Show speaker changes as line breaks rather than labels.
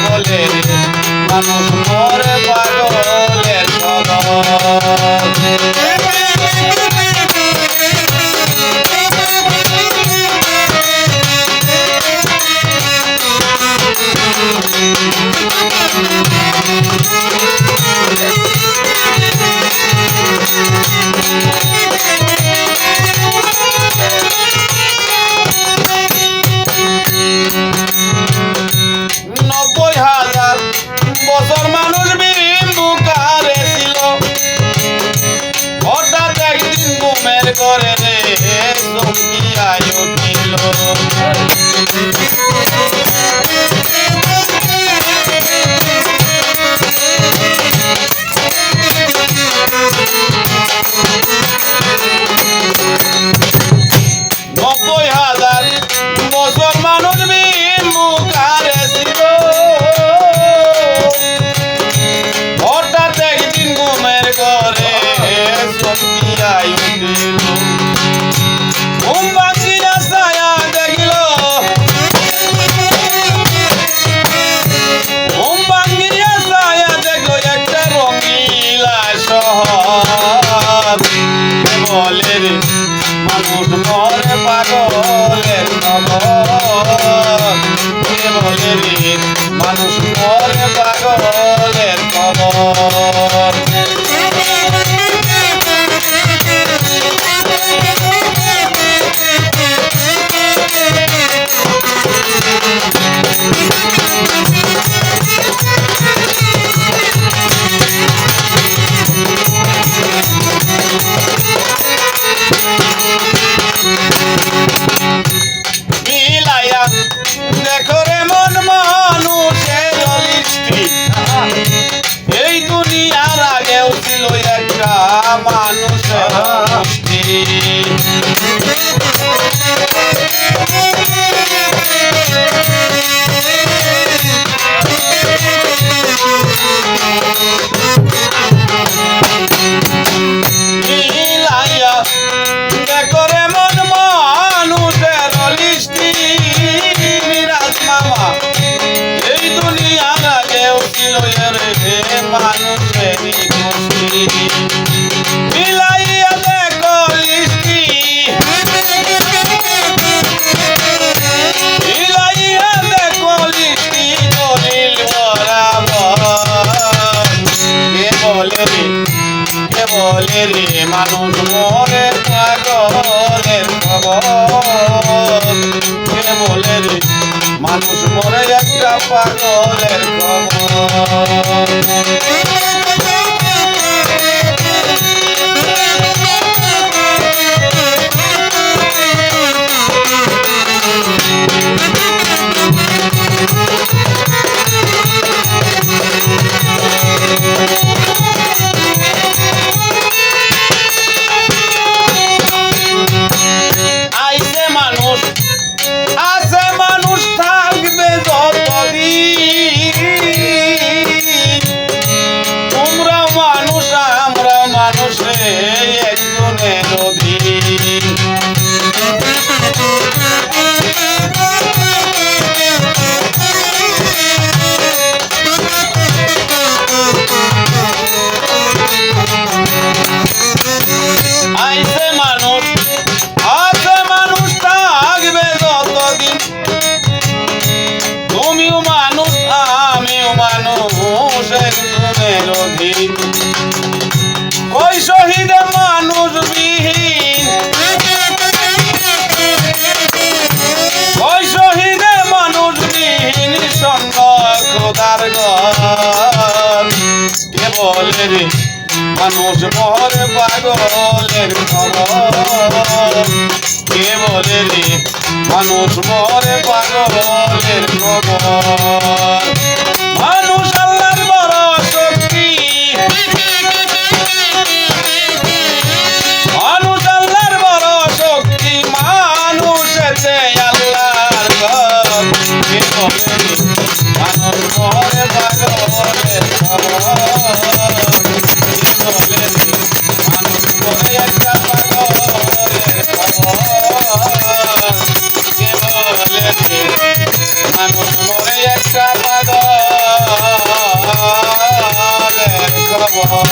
বলে রে মানুষ মরে পাগলের খবর। বছর মানুষ বিম্বুকারে ছিল, হঠাৎ একদিন ঘুমের ঘরে রে চমকিয়ায় উঠিল। বছর মানুষ বিম্বুকারে ছিল, হঠাৎ একদিন ঘুমের ঘরে চমকিয়ায় উঠিল। ঘুম ভাঙিয়া ছায়া দেখিল, ঘুম ভাঙিয়া ছায়া দেখল একটা রঙিলা শহর। বলে রে মানুষ মরে পাগলের খবর, বলে রে মানুষ মরে পাগলের খবর। দেখো রে মন মানুষের লিস্টি, এই দুনিয়ার আগেও ছিল একটা মানুষের লিস্টি। দেখো রে মন মানুষের লিস্টি, এই দুনিয়ার আগেও ছিল রে মানুষের গোষ্ঠী। মিলাইয়া দেখো লিস্টি, মিলাইয়া দেখো লিস্টি দলিল বরাবর। কে বলে রে মানুষ মরে পাগলের খবর, কে বলে রে মানুষ মরে একটা পাগলের খবর। আইছে মানুষ আছে মানুষ থাকবে যতদিন, তোমরা মানুষ আমরা মানুষ রে একজনের অধীন। আইছে মানুষ আছে মানুষ থাকবে যতদিন, তুমিও মানুষ আমিও মানুষ একজনের অধীন। কই শহীদে মানুষ বিহীন, কই শহীদে মানুষ বিহীন সঙ্গ খোদার ঘর। কে বলে রে মানুষ মরে পাগলের খবর, কে বলে রে মানুষ মরে পাগলের খবর। মানুষ আল্লাহর বড় শক্তি, মানুষ আল্লাহর বড় শক্তি, মানুষেতে আল্লাহর ঘর। কে বলে রে মানুষ মরে পাগলের খবর, কে বলে রে মানুষ মরে একটা পাগলের খবর, কে বলে রে মানুষ মরে একটা পাগল। পর